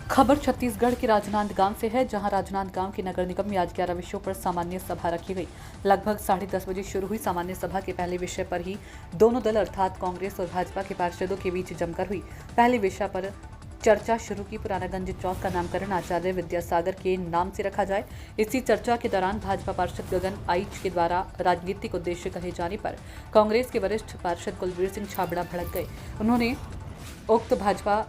खबर छत्तीसगढ़ के राजनांदगांव से है, जहां राजनांदगांव के नगर निगम में आज 11 विषयों पर सामान्य सभा रखी गई। लगभग 10:30 बजे शुरू हुई सामान्य सभा के पहले विषय पर ही दोनों दल अर्थात कांग्रेस और भाजपा के पार्षदों के बीच जमकर हुई। पहले विषय पर चर्चा शुरू की पुरानागंज चौक का नामकरण आचार्य विद्यासागर के नाम से रखा जाए। इसी चर्चा के दौरान भाजपा पार्षद गगन आइच के द्वारा राजनीतिक उद्देश्य कहे जाने पर कांग्रेस के वरिष्ठ पार्षद कुलवीर सिंह छाबड़ा भड़क गए। उन्होंने उक्त भाजपा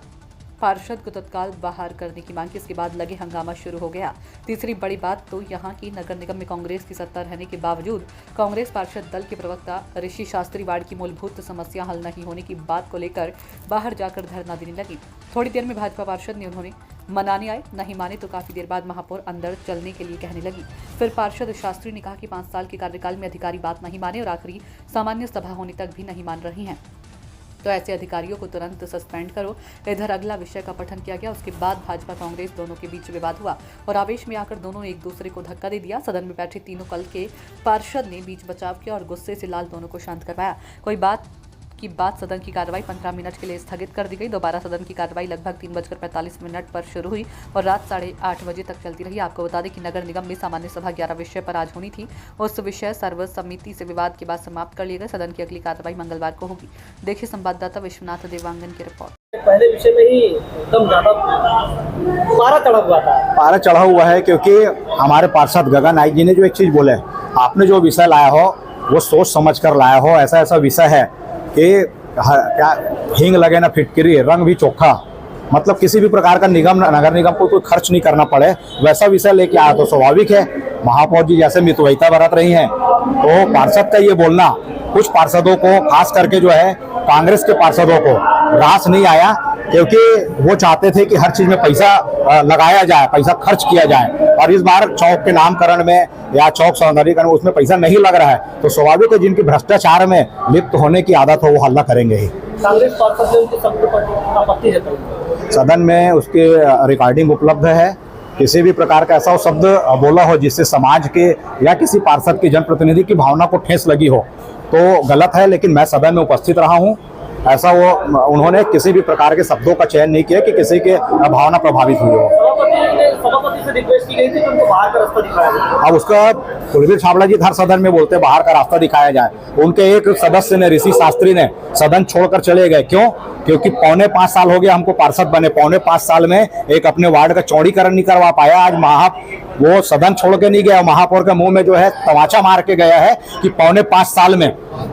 पार्षद को तत्काल बाहर करने की मांग की। इसके बाद लगे हंगामा शुरू हो गया। तीसरी बड़ी बात तो यहाँ की नगर निगम में कांग्रेस की सत्ता रहने के बावजूद कांग्रेस पार्षद दल के प्रवक्ता ऋषि शास्त्री वार्ड की मूलभूत समस्या हल नहीं होने की बात को लेकर बाहर जाकर धरना देने लगी। थोड़ी देर में भाजपा पार्षद ने उन्होंने मनाने आए, नहीं माने तो काफी देर बाद महापौर अंदर चलने के लिए कहने लगी। फिर पार्षद शास्त्री ने कहा कि 5 साल के कार्यकाल में अधिकारी बात नहीं माने और आखिरी सामान्य सभा होने तक भी नहीं मान रही हैं, तो ऐसे अधिकारियों को तुरंत सस्पेंड करो। इधर अगला विषय का पठन किया गया। उसके बाद भाजपा कांग्रेस दोनों के बीच विवाद हुआ और आवेश में आकर दोनों ने एक दूसरे को धक्का दे दिया। सदन में बैठे तीनों कल के पार्षद ने बीच बचाव किया और गुस्से से लाल दोनों को शांत करवाया। कोई बात की बात सदन की कार्रवाई 15 मिनट के लिए स्थगित कर दी गई। दोबारा सदन की कार्रवाई लगभग 3:45 पर शुरू हुई और रात 8:30 बजे तक चलती रही। आपको बता दें कि नगर निगम में सामान्य सभा 11 विषय पर आज होनी थी। उस विषय सर्वसम्मति से विवाद के बाद समाप्त कर लिए गए। सदन की अगली कार्रवाई मंगलवार को होगी। देखिए संवाददाता विश्वनाथ देवांगन की रिपोर्ट। पहले विषय में ही एकदम ज्यादा पारा चढ़ा हुआ है क्योंकि हमारे पार्षद गगन आइच जी ने जो एक चीज बोले, आपने जो विषय लाया हो वो सोच समझ कर लाया हो। ऐसा विषय है कि क्या हींग लगे ना फिटकरी, रंग भी चोखा, मतलब किसी भी प्रकार का नगर निगम को कोई खर्च नहीं करना पड़े, वैसा विषय लेके आया तो स्वाभाविक है। महापौर जी जैसे मितव्ययिता बरत रही हैं, तो पार्षद का ये बोलना कुछ पार्षदों को, खास करके जो है कांग्रेस के पार्षदों को रास नहीं आया, क्योंकि वो चाहते थे कि हर चीज में पैसा लगाया जाए, पैसा खर्च किया जाए, और इस बार चौक के नामकरण में या चौक सौंदर्यीकरण उसमें पैसा नहीं लग रहा है, तो स्वाभाविक है जिनकी भ्रष्टाचार में लिप्त होने की आदत हो वो हल्ला करेंगे ही। कांग्रेस पार्षद ने उनके शब्द पर आपत्ति जताई। सदन में उसके रिकॉर्डिंग उपलब्ध है। किसी भी प्रकार का ऐसा शब्द बोला हो जिससे समाज के या किसी पार्षद की जनप्रतिनिधि की भावना को ठेस लगी हो तो गलत है, लेकिन मैं सदन में उपस्थित रहा हूं। ऐसा उन्होंने किसी भी प्रकार के शब्दों का चयन नहीं किया कि किसी के भावना प्रभावित हुई हो। सभापति से रिक्वेस्ट की गई थी कि उनको बाहर का रास्ता दिखाया जाए। अब उसका कुलवीर छाबड़ा जी हर सदन में बोलते बाहर का रास्ता दिखाया जाए। उनके एक सदस्य ने, ऋषि शास्त्री ने, सदन छोड़कर चले गए। क्यों? क्योंकि 4.25 साल हो गया हमको पार्षद बने, 4.25 साल में एक अपने वार्ड का चौड़ीकरण नहीं करवा पाया। आज वो सदन छोड़ के नहीं गया, महापौर के मुंह में जो है तमाचा मार के गया है कि 4.25 साल में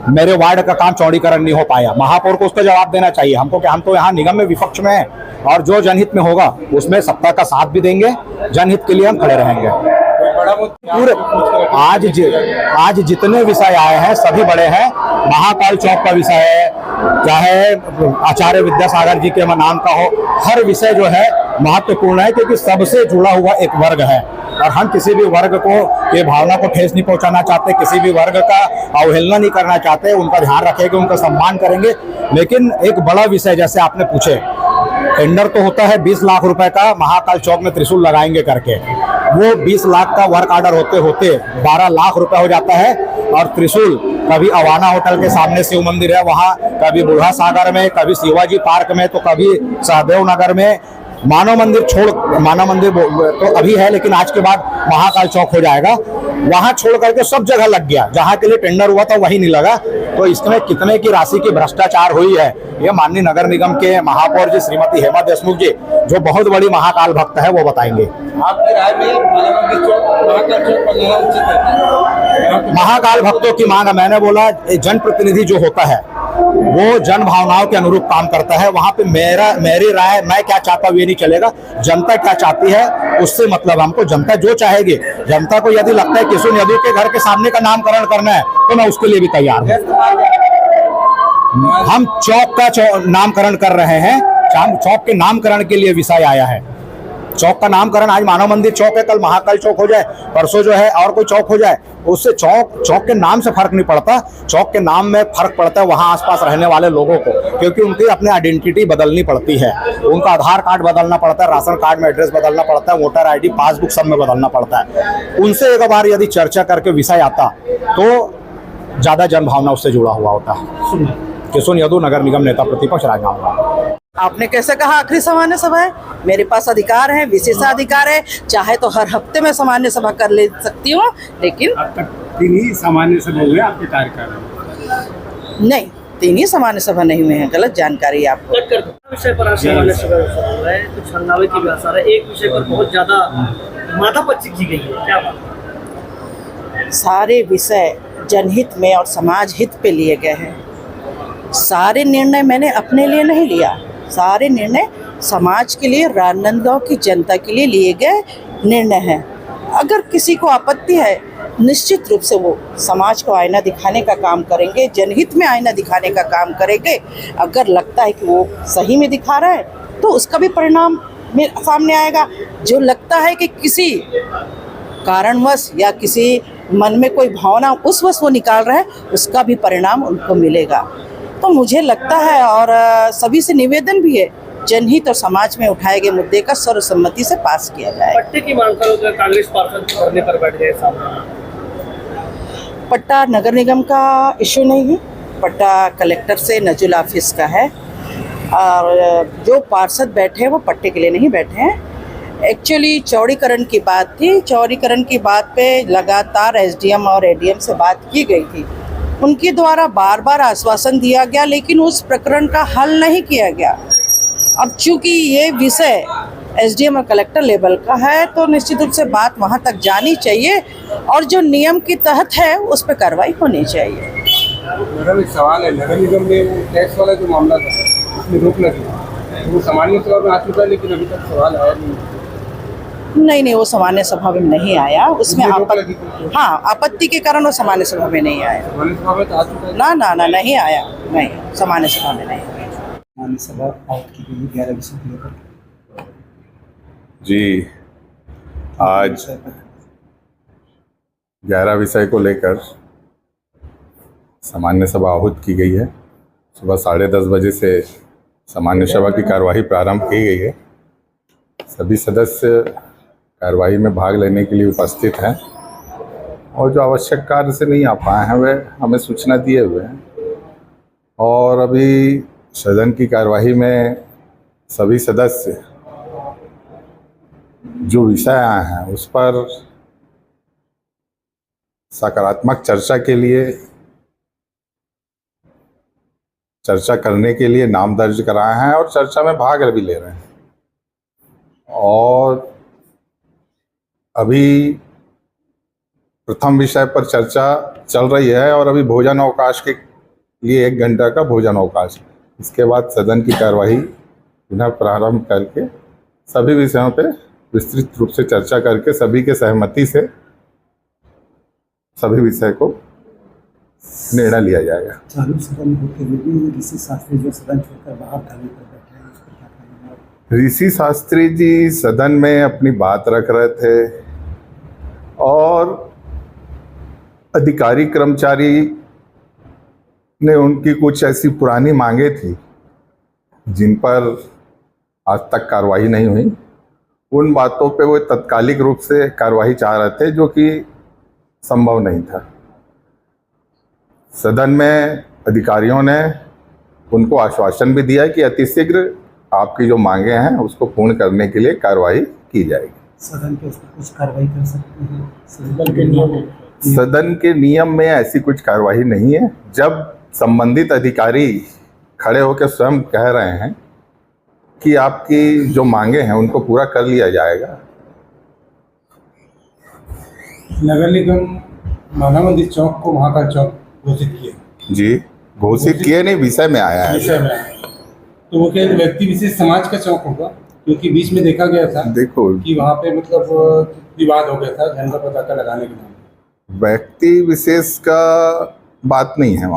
मेरे वार्ड का काम चौड़ीकरण नहीं हो पाया। महापौर को उसका जवाब देना चाहिए हमको कि हम तो यहाँ निगम में विपक्ष में हैं और जो जनहित में होगा उसमें सत्ता का साथ भी देंगे, जनहित के लिए हम खड़े रहेंगे। पूरे आज जितने विषय आए हैं सभी बड़े हैं। महाकाल चौक का विषय है, चाहे आचार्य विद्यासागर जी के नाम का हो, हर विषय जो है महत्वपूर्ण है क्योंकि सबसे जुड़ा हुआ एक वर्ग है और हम किसी भी वर्ग को के भावना को ठेस नहीं पहुंचाना चाहते, किसी भी वर्ग का अवहेलना नहीं करना चाहते, उनका ध्यान रखेंगे, उनका सम्मान करेंगे। लेकिन एक बड़ा विषय जैसे आपने पूछे, टेंडर तो होता है 20 लाख रुपए का महाकाल चौक में त्रिशूल लगाएंगे करके, वो 20 लाख का वर्क ऑर्डर होते होते 12 लाख रुपए हो जाता है। और त्रिशूल कभी अवाना होटल के सामने शिव मंदिर है वहाँ, कभी बूढ़ा सागर में, कभी शिवाजी पार्क में, तो कभी सहदेव नगर में। मानव मंदिर तो अभी है, लेकिन आज के बाद महाकाल चौक हो जाएगा। वहां छोड़ करके सब जगह लग गया, जहां के लिए टेंडर हुआ था वही नहीं लगा। तो इसमें कितने की राशि की भ्रष्टाचार हुई है ये माननीय नगर निगम के महापौर जी श्रीमती हेमा देशमुख जी, जो बहुत बड़ी महाकाल भक्त है, वो बताएंगे। आपकी राय में महाकाल भक्तों की मांग, मैंने बोला जनप्रतिनिधि जो होता है वो जन भावनाओं के अनुरूप काम करता है। वहां पे मेरी राय, मैं क्या चाहता हूँ ये नहीं चलेगा, जनता क्या चाहती है उससे मतलब। हमको जनता जो चाहेगी, जनता को यदि लगता है किशोर यदु के घर के सामने का नामकरण करना है तो मैं उसके लिए भी तैयार हूँ। हम चौक का नामकरण कर रहे हैं, चौक के नामकरण के लिए विषय आया है। चौक का नामकरण, आज मानव मंदिर चौक है, कल महाकाल चौक हो जाए, परसों जो है और कोई चौक हो जाए, उससे चौक के नाम से फर्क नहीं पड़ता। चौक के नाम में फर्क पड़ता है वहां आसपास रहने वाले लोगों को, क्योंकि उनकी अपनी आइडेंटिटी बदलनी पड़ती है। उनका आधार कार्ड बदलना पड़ता है, राशन कार्ड में एड्रेस बदलना पड़ता है, वोटर ID, पासबुक सब में बदलना पड़ता है। उनसे एक बार यदि चर्चा करके विषय आता तो ज्यादा जनभावना उससे जुड़ा हुआ होता है। किशोर यदु, नगर निगम नेता प्रतिपक्ष, राजनांदगांव। आपने कैसे कहा आखिरी सामान्य सभा है? मेरे पास अधिकार है, विशेषाधिकार है, चाहे तो हर हफ्ते में सामान्य सभा कर ले सकती हूँ, लेकिन अब तक 3 ही सामान्य सभा हुए आपके कार्यकाल में। नहीं, 3 ही सामान्य सभा नहीं हुए हैं, गलत जानकारी है आपको। कट कर दो। विषय पर आज सामान्य सभा हो रहा है, कुछ हंगामे की भी आसार है। एक विषय पर बहुत ज्यादा माथापच्ची की गई है, क्या बात? सारे विषय जनहित में और समाज हित पे लिए गए हैं। सारे निर्णय मैंने अपने लिए नहीं लिया, सारे निर्णय समाज के लिए, राजनांदगांव की जनता के लिए लिए गए निर्णय हैं। अगर किसी को आपत्ति है, निश्चित रूप से वो समाज को आईना दिखाने का काम करेंगे, जनहित में आईना दिखाने का काम करेंगे। अगर लगता है कि वो सही में दिखा रहा है तो उसका भी परिणाम सामने आएगा। जो लगता है कि किसी कारणवश या किसी मन में कोई भावना उस वश वो निकाल रहा है, उसका भी परिणाम उनको मिलेगा। तो मुझे लगता है, और सभी से निवेदन भी है, जनहित और समाज में उठाए गए मुद्दे का सर्वसम्मति से पास किया जाए। पट्टे की मांग करोगे, कांग्रेस पार्षद धरने पर बैठ गए सामने। पट्टा नगर निगम का इशू नहीं है, पट्टा कलेक्टर से नजुल ऑफिस का है, और जो पार्षद बैठे हैं वो पट्टे के लिए नहीं बैठे हैं। एक्चुअली चौड़ीकरण की बात थी, चौड़ीकरण की बात पे लगातार एसडीएम और एडीएम से बात की गई थी। उनके द्वारा बार बार आश्वासन दिया गया, लेकिन उस प्रकरण का हल नहीं किया गया। अब चूंकि ये विषय एसडीएम और कलेक्टर लेवल का है, तो निश्चित रूप से बात वहाँ तक जानी चाहिए और जो नियम के तहत है उस पर कार्रवाई होनी चाहिए। मेरा एक सवाल है, नगर निगम में वो टैक्स वाला जो मामला था उसमें रोक लगी, तो वो सामान्य सभा में आ चुका है, लेकिन अभी तक सवाल आया नहीं, वो सामान्य सभा में नहीं आया। उसमें आपत्ति के कारण वो सामान्य सभा में नहीं आया। सामान्य सभा में तो आ चुका है। ना नहीं आया, नहीं, सामान्य सभा में नहीं आया। सामान्य सभा आउट की गई 11 विषय को लेकर। जी, आज 11 विषय को लेकर सामान्य सभा आहूत की गई है। सुबह 10:30 बजे से सामान्य सभा की कार्यवाही प्रारंभ की गई है। सभी सदस्य कार्यवाही में भाग लेने के लिए उपस्थित हैं, और जो आवश्यक कार्य से नहीं आ पाए हैं वे हमें सूचना दिए हुए हैं। और अभी सदन की कार्यवाही में सभी सदस्य जो विषय आए हैं उस पर सकारात्मक चर्चा के लिए, चर्चा करने के लिए नाम दर्ज कराए हैं और चर्चा में भाग भी ले रहे हैं। और अभी प्रथम विषय पर चर्चा चल रही है और अभी भोजन अवकाश के लिए 1 घंटा का भोजन अवकाश। इसके बाद सदन की कार्यवाही पुनः प्रारंभ करके सभी विषयों पे विस्तृत रूप से चर्चा करके सभी के सहमति से सभी विषय को निर्णय लिया जाएगा। चालू सदन होते हुए भी ऋषि शास्त्री जो सदन छोड़कर बाहर धरने पर बैठे हैं, इस पर क्या कहना है? ऋषि शास्त्री जी सदन में अपनी बात रख रहे थे और अधिकारी कर्मचारी ने उनकी कुछ ऐसी पुरानी मांगे थी जिन पर आज तक कार्रवाई नहीं हुई। उन बातों पे वो तत्कालिक रूप से कार्रवाई चाह रहे थे, जो कि संभव नहीं था। सदन में अधिकारियों ने उनको आश्वासन भी दिया कि अतिशीघ्र आपकी जो मांगे हैं उसको पूर्ण करने के लिए कार्रवाई की जाएगी। सदन के उस पर कुछ कार्रवाई कर सकते हैं? सदन के नियम में ऐसी कुछ कार्रवाई नहीं है। जब संबंधित अधिकारी खड़े होकर स्वयं कह रहे हैं कि आपकी जो मांगे हैं उनको पूरा कर लिया जाएगा। नगर निगम माना मंदिर चौक को महाकाल चौक घोषित किया। जी, घोषित किए नहीं, विषय में आया है। विषय में तो वो क्या व्यक्ति विशेष समाज का चौक होगा? क्योंकि बीच में देखा गया था देखो कि वहाँ पे मतलब विवाद हो गया था झंडा पताका लगाने के नाम। व्यक्ति विशेष का बात नहीं है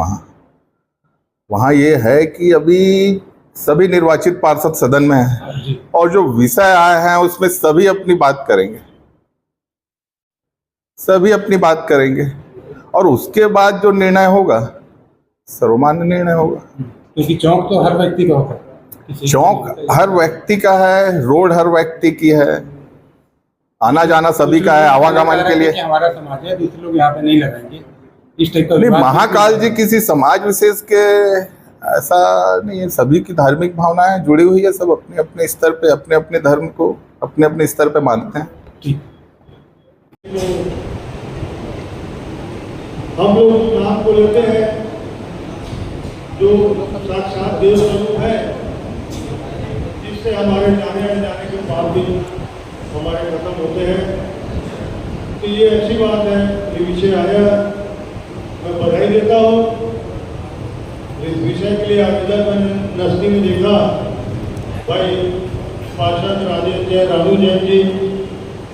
वहाँ ये है कि अभी सभी निर्वाचित पार्षद सदन में हैं और जो विषय आए हैं उसमें सभी अपनी बात करेंगे, सभी अपनी बात करेंगे और उसके बाद जो निर्णय होगा सर्वमान्य निर्णय होगा। क्योंकि चौक तो हर व्यक्ति का होता है। चौक हर व्यक्ति का है, रोड हर व्यक्ति की है, आना जाना सभी का है, आवागमन के लिए। हमारा समाज है, दूसरे लोग यहाँ पे नहीं लगाएंगे, इस टाइप का नहीं, महाकाल जी किसी समाज विशेष के ऐसा नहीं है, सभी की धार्मिक भावनाएं जुड़ी हुई है, सब अपने अपने स्तर पे अपने अपने धर्म को अपने अपने स्तर पे मानते हैं। हम लोग उस नाम को लेते हैं जो साक्षात देव स्वरूप है, जिससे हमारे जाने अनजाने के पाप भी हमारे खत्म होते हैं। तो ये अच्छी बात है, ये विषय आया, मैं बधाई देता हूँ। इस विषय के लिए आवेदन मैंने नस्ती में देखा, भाई पार्षद राजू जैन जी,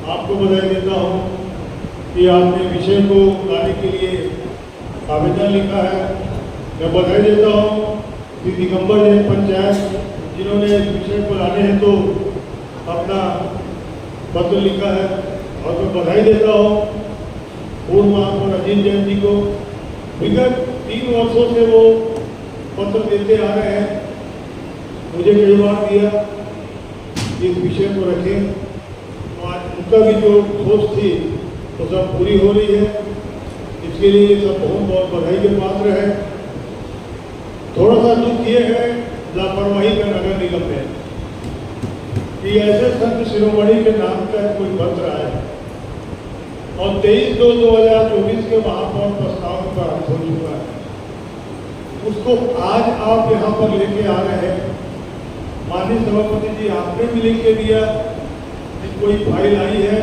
आपको बधाई देता हूँ कि आपने विषय को लाने के लिए आवेदन लिखा है। मैं बधाई देता हूँ कि दिगंबर जैन पंचायत जिन्होंने इस विषय को लाने हैं तो अपना पत्र लिखा है, और मैं बधाई देता हूँ पूर्व महापौर अजीत जैन जी को। विगत 3 वर्षों से वो पत्र देते आ रहे हैं, मुझे कई बार दिया इस विषय को रखें, तो आज उनका भी जो सोच थी वो सब पूरी हो रही है। इसके लिए सब बहुत बहुत बधाई के पात्र है। थोड़ा सा दुख ये है लापरवाही का नगर निगम में कि ऐसे संत शिरोमणि के नाम का कोई पत्र आया और 23/2/2024 के महापौर प्रस्ताव का अंत हो चुका है, उसको आज आप यहाँ पर लेके आ रहे हैं। माननीय सभापति जी, आपने भी लिख के दिया कि कोई फाइल आई है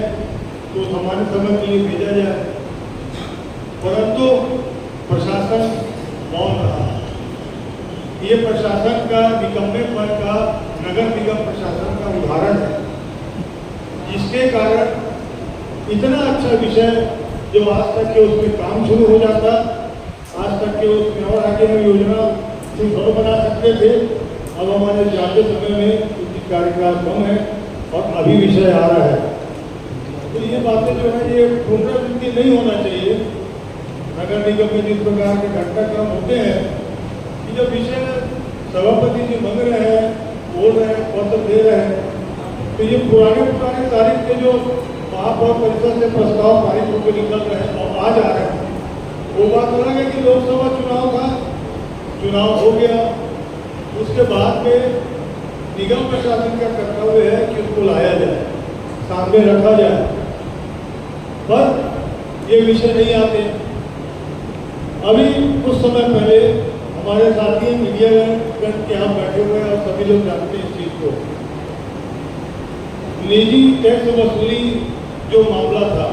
तो हमारे समय के लिए भेजा जाए, परंतु प्रशासन मौन रहा। ये प्रशासन का निकम्मेपन का नगर निगम प्रशासन का उदाहरण है, जिसके कारण इतना अच्छा विषय जो आज तक के उसमें काम शुरू हो जाता, आज तक के उसमें और आगे हम योजना से घर बना सकते थे, अब हमारे ज्यादा समय में उनकी कार्यकाल कम है और अभी विषय आ रहा है। तो ये बातें जो है ये पुनरावृत्ति नहीं होना चाहिए। नगर निगम में जिस प्रकार के घटनाक्रम होते हैं कि जब विषय सभापति जी मांग रहे हैं, बोल रहे हैं, पत्र दे रहे हैं, तो ये पुराने तारीख के जो महापौर परिषद से प्रस्ताव पारित होकर निकल रहे हैं और आज आ रहे हैं, वो बात अलग है कि लोकसभा चुनाव था, चुनाव हो गया, उसके बाद में निगम प्रशासन का कर्तव्य है कि उसको लाया जाए, सामने रखा जाए, पर ये विषय नहीं आते। अभी कुछ समय पहले हमारे साथी मीडिया के यहाँ बैठे हुए हैं और सभी लोग जानते हैं इस चीज को। निजी टैक्स वसूली जो मामला था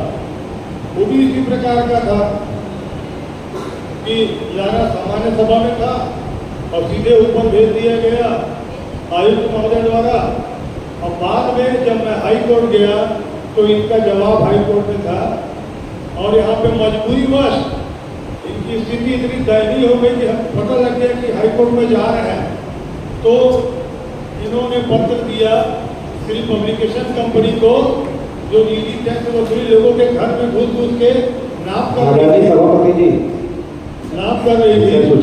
वो भी इसी प्रकार का था कि लाना सामान्य सभा में था और सीधे ऊपर भेज दिया गया आयुक्त महोदय द्वारा, और बाद में जब मैं हाई कोर्ट गया तो इनका जवाब हाई कोर्ट में था, और यहाँ पे मजबूरीवश इनकी स्थिति इतनी दयनीय हो गई कि हम पता लग गया कि हाई कोर्ट में जा रहे हैं, तो इन्होंने पत्र दिया श्री पब्लिकेशन कंपनी को जो निजी टैक्स वसूली लोगों के घर में घुस के नाप कर रही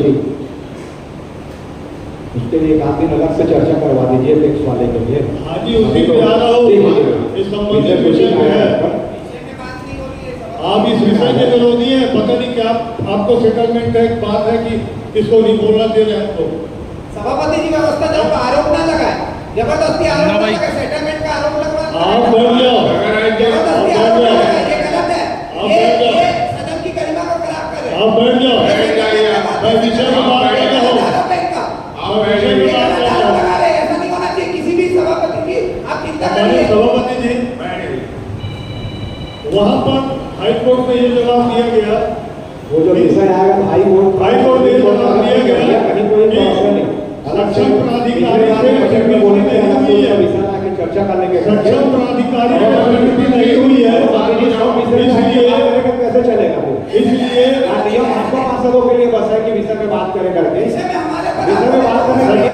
थी। उसके लिए काफी अलग से चर्चा करवा दीजिए टैक्स वाले के लिए। हाँ जी, उसी पे आ रहा हूँ, इस संबंधित विषय में है। आप इस विषय के विरोधी है, पता नहीं क्या आपको सेटलमेंट का एक बात है कि इसको नहीं बोलना दे रहे आपको। सभापति जी व्यवस्था जब आरोप ना लगाए, जबरदस्ती आरोप ना लगाए, सेटलमेंट का आरोप लगवा, आप बोल जाओ, जबरदस्ती आरोप लगाए, ये गलत है, ये सदन की गरिमा को खराब कर रहे हैं। आप बैठ जाओ, मैं विषय में बात कर रहा हूँ, ऐसा नहीं होना चाहिए किसी भी सभापति की, आप चिंता करिए। सभापति जी, वहाँ पर हाई कोर्ट में ये जवाब दिया गया, वो जो विषय आएगा हाई कोर्ट में ये जवाब दिया गया कहीं कोई प्रॉब्लम नहीं। सक्षम प्राधिकारी से बोलने के लिए चर्चा करने के सक्षम प्राधिकारी नहीं हुई है, कैसे चलेगा? इसलिए आपको पार्षदों के लिए बस है कि विषय में बात करें करके, विषय में हमारे विषय में बात करने